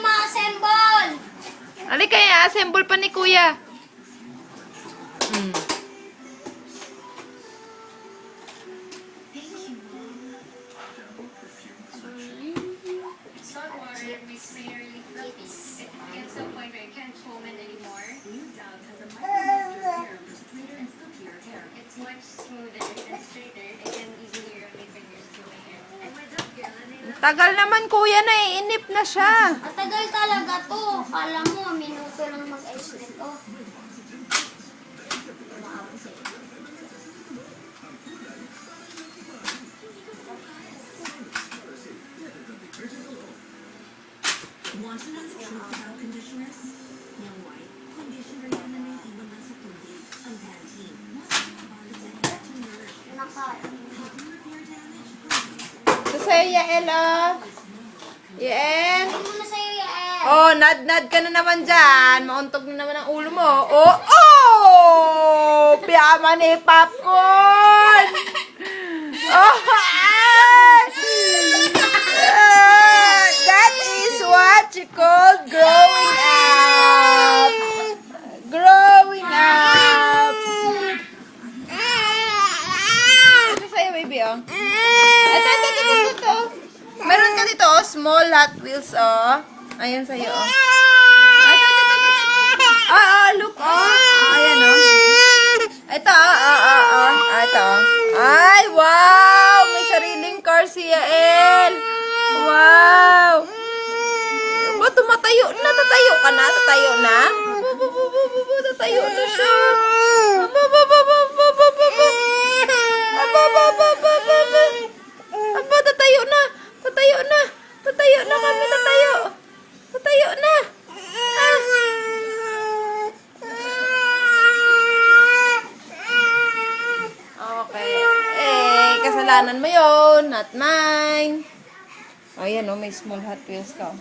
ma-assemble. Halika, i-assemble pa ni Kuya. Saltwater makes my hair really fluffy. It gets to a point where I can't comb it anymore. It's much smoother and straighter. I can easily run my fingers through my hair. And with that girl, Tagal naman Kuya, naiinip na siya. Matagal talaga to. Kala mo, minuto lang mag-ayos nito. Want to know the truth about conditioners? Young White, conditioner yan na may ibang nasa tubig. Ang Pantene, mas makapagod to nourish it. Help you repair damage. Ito sa'yo, Yael, oh. Yael. Ano na sa'yo, Yael? Oh, nad ka na naman dyan. Mauntog na naman ang ulo mo. Oh, oh! Piyama ni Popcorn! Oh, that is what you call growing up. Growing up. Ito sa'yo, baby, oh. Ito. Meron ka dito, oh, small Hot Wheels, oh. Ayan sa'yo, oh. Ito. Look, oh. Ayan, oh. Ito, oh. Ito, oh. Ay, wow! May sariling car si Yael. Wow! Ba, tumatayo na. Tatayo ka na? Tatayo na? Tatayo na siya. Aba, tatayo na. Tatayo na. Tatayo na kami, tatayo. Tatayo na. Okay. Kasalanan mo yun. Not mine. Ayan, oh, may small Hot Wheels ka.